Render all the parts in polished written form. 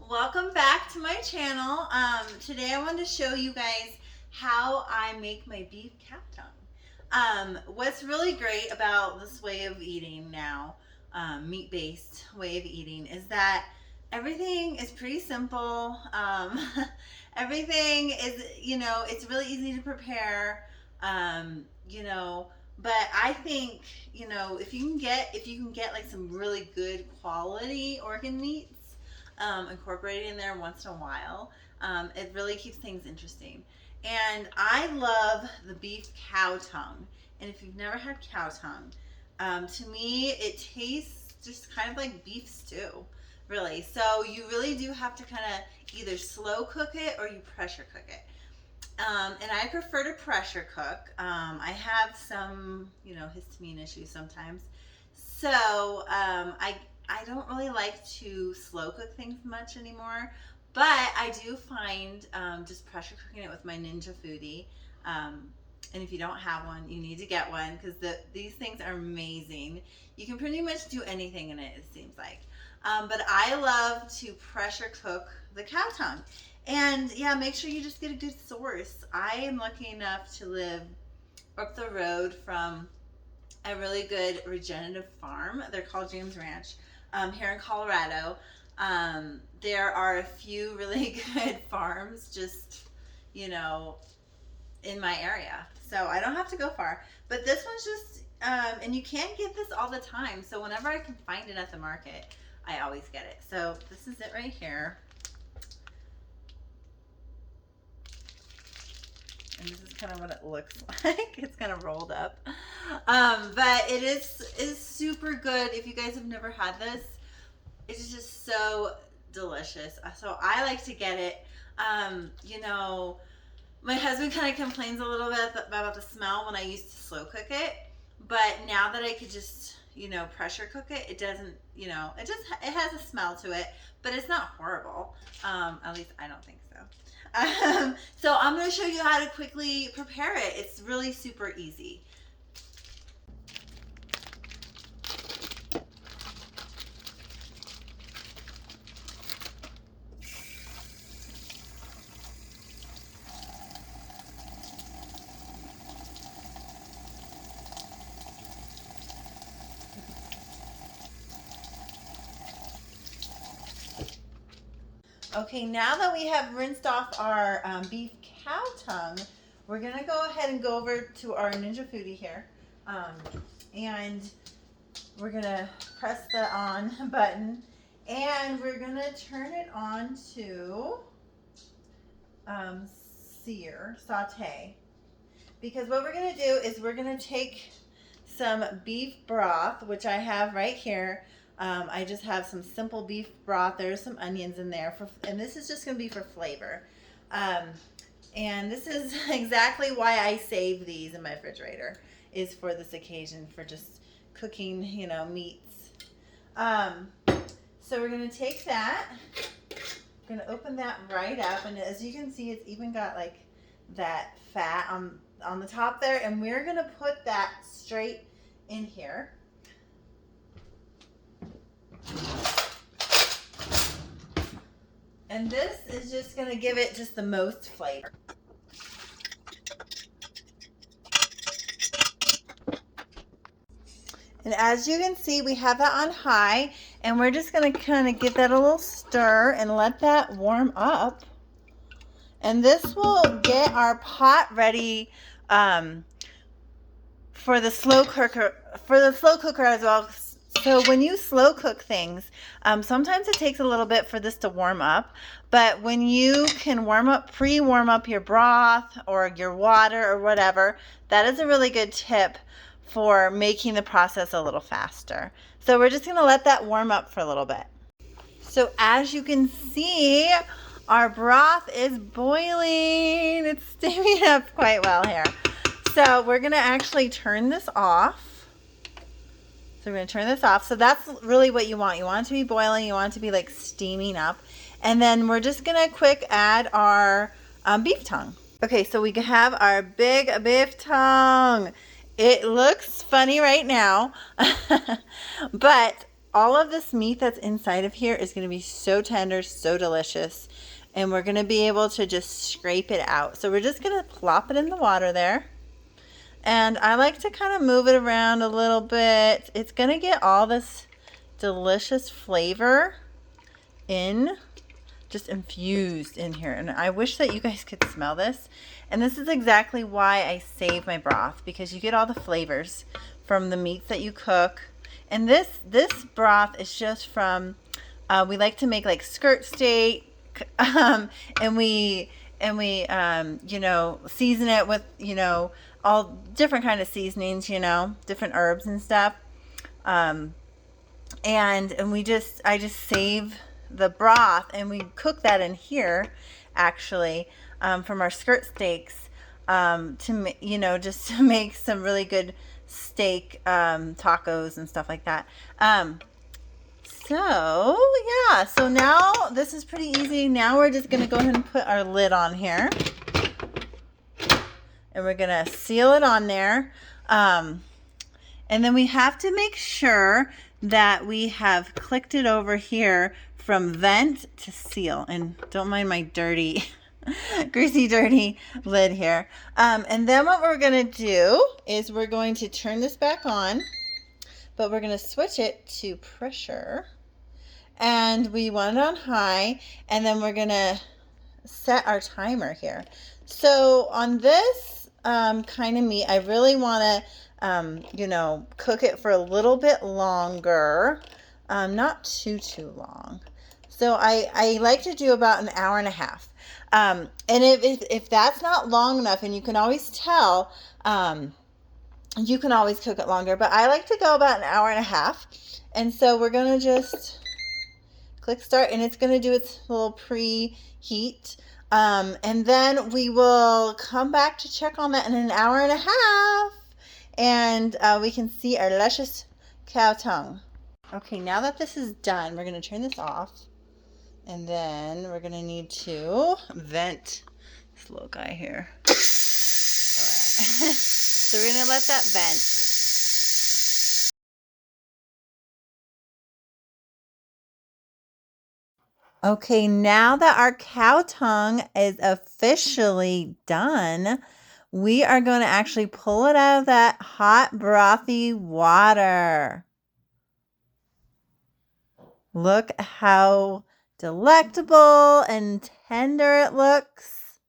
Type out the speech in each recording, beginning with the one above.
Welcome back to my channel. Today I wanted to show you guys how I make my beef cow tongue. What's really great about this way of eating now, meat-based way of eating, is that everything is pretty simple. Everything is, it's really easy to prepare. But I think, if you can get like some really good quality organ meats, incorporated in there once in a while. It really keeps things interesting. And I love the beef cow tongue. And if you've never had cow tongue, to me it tastes just kind of like beef stew, really. So you really do have to kind of either slow cook it or you pressure cook it. And I prefer to pressure cook. I have some, histamine issues sometimes. So I don't really like to slow cook things much anymore, but I do find just pressure cooking it with my Ninja Foodi. And if you don't have one, you need to get one because these things are amazing. You can pretty much do anything in it, it seems like. But I love to pressure cook the cow tongue. And yeah, make sure you just get a good source. I am lucky enough to live up the road from a really good regenerative farm. They're called James Ranch. Here in Colorado. There are a few really good farms just, in my area. So I don't have to go far. But this one's just, and you can't get this all the time. So whenever I can find it at the market, I always get it. So this is it right here. And this is kind of what it looks like. It's kind of rolled up. But it is super good. If you guys have never had this, it's just so delicious. So I like to get it. My husband kind of complains a little bit about the smell when I used to slow cook it. But now that I could just, pressure cook it, it doesn't, it has a smell to it, but it's not horrible. At least I don't think so. So I'm going to show you how to quickly prepare it. It's really super easy. Okay, now that we have rinsed off our beef cow tongue, we're going to go ahead and go over to our Ninja Foodi here. And we're going to press the on button. And we're going to turn it on to sear, saute. Because what we're going to do is we're going to take some beef broth, which I have right here. I just have some simple beef broth. There's some onions in there, and this is just going to be for flavor. And this is exactly why I save these in my refrigerator, is for this occasion, for just cooking, meats. So we're going to take that. We're going to open that right up, and as you can see, it's even got like that fat on the top there, and we're going to put that straight in here. And this is just going to give it just the most flavor. And as you can see, we have that on high, and we're just going to kind of give that a little stir and let that warm up. And this will get our pot ready for the slow cooker as well. So when you slow cook things, sometimes it takes a little bit for this to warm up, but when you can pre-warm up your broth or your water or whatever, that is a really good tip for making the process a little faster. So we're just going to let that warm up for a little bit. So as you can see, our broth is boiling. It's steaming up quite well here. So we're going to actually turn this off. So we're going to turn this off. So that's really what you want. You want it to be boiling. You want it to be like steaming up. And then we're just going to quick add our beef tongue. Okay, so we have our big beef tongue. It looks funny right now, but all of this meat that's inside of here is going to be so tender, so delicious. And we're going to be able to just scrape it out. So we're just going to plop it in the water there. And I like to kind of move it around a little bit. It's going to get all this delicious flavor just infused in here. And I wish that you guys could smell this. And this is exactly why I save my broth, because you get all the flavors from the meats that you cook. And this broth is just from, we like to make like skirt steak, and we you know, season it with, you know, all different kind of seasonings, you know, different herbs and stuff. And I just save the broth, and we cook that in here actually, from our skirt steaks, you know, just to make some really good steak tacos and stuff like that. So yeah, so now this is pretty easy. Now we're just gonna go ahead and put our lid on here, and we're gonna seal it on there. And then we have to make sure that we have clicked it over here from vent to seal. And don't mind my dirty, greasy, dirty lid here. And then what we're going to do is we're going to turn this back on, but we're going to switch it to pressure. And we want it on high, and then we're going to set our timer here. So on this kind of meat, I really want to, you know, cook it for a little bit longer, not too long. So I like to do about an hour and a half. And if that's not long enough, and you can always tell, you can always cook it longer, but I like to go about an hour and a half. And so we're going to just click start, and it's going to do its little preheat. And then we will come back to check on that in an hour and a half, and we can see our luscious cow tongue. Okay, now that this is done, we're going to turn this off, and then we're going to need to vent this little guy here. All right. So we're going to let that vent. Okay, now that our cow tongue is officially done, we are going to actually pull it out of that hot, brothy water. Look how delectable and tender it looks.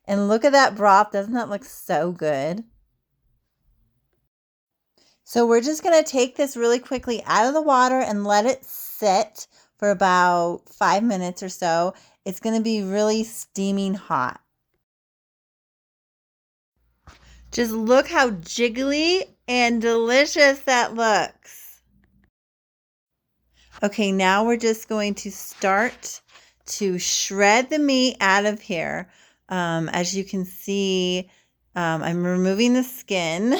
And look at that broth. Doesn't that look so good? So we're just going to take this really quickly out of the water and let it sit for about 5 minutes or so. It's going to be really steaming hot. Just look how jiggly and delicious that looks. Okay, now we're just going to start to shred the meat out of here. As you can see, I'm removing the skin.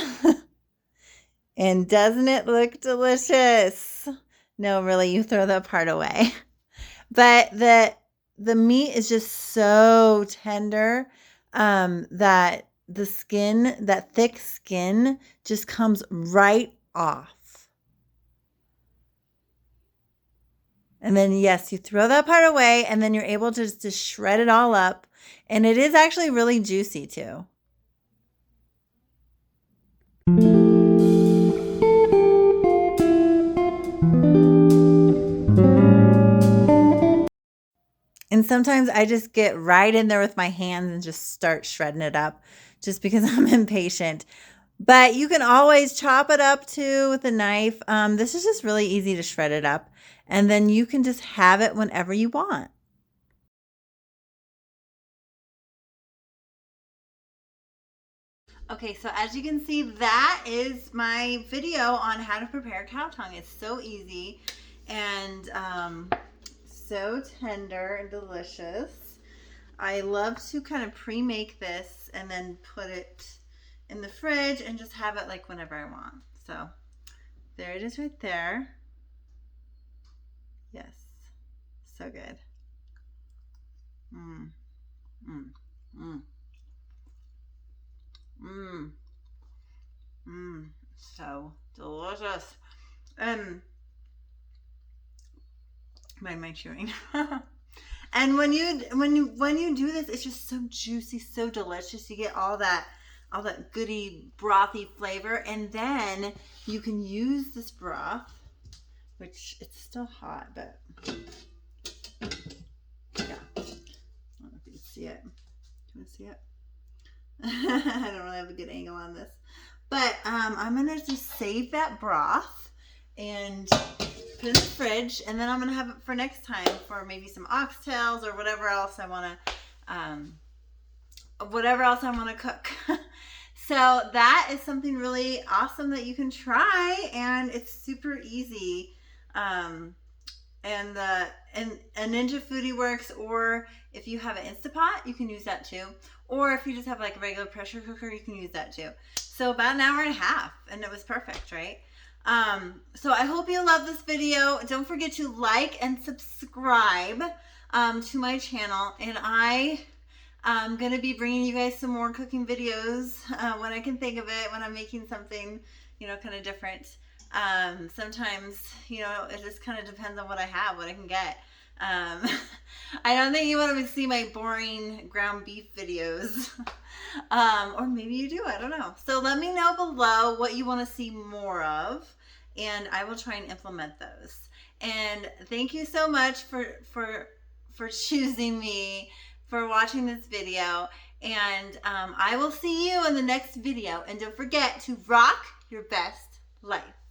And doesn't it look delicious? No, really, you throw that part away. But the meat is just so tender, that the skin, that thick skin, just comes right off. And then, yes, you throw that part away, and then you're able to just shred it all up. And it is actually really juicy too. And sometimes I just get right in there with my hands and just start shredding it up just because I'm impatient. But you can always chop it up too with a knife. This is just really easy to shred it up. And then you can just have it whenever you want. Okay, so as you can see, that is my video on how to prepare cow tongue. It's so easy and so tender and delicious. I love to kind of pre-make this and then put it in the fridge and just have it like whenever I want. So there it is right there. Yes, so good. Mmm, mmm, mmm, mmm, mmm, so delicious. Mind my chewing. And when you do this, it's just so juicy, so delicious. You get all that goody brothy flavor, and then you can use this broth, which it's still hot, but yeah. I don't know if you can see it. Can you see it? I don't really have a good angle on this, but I'm gonna just save that broth and put it in the fridge, and then I'm gonna have it for next time for maybe some oxtails or whatever else I want to cook. So that is something really awesome that you can try, and it's super easy. And a Ninja Foodi works, or if you have an Instapot, you can use that too. Or if you just have like a regular pressure cooker, you can use that too. So about an hour and a half, and it was perfect, right? So I hope you love this video. Don't forget to like and subscribe to my channel, and I'm gonna be bringing you guys some more cooking videos when I can think of it, when I'm making something, you know, kind of different. Sometimes, you know, it just kind of depends on what I have, what I can get. I don't think you want to see my boring ground beef videos. Or maybe you do, I don't know. So let me know below what you want to see more of, and I will try and implement those. And thank you so much for choosing me, for watching this video, and I will see you in the next video. And don't forget to rock your best life.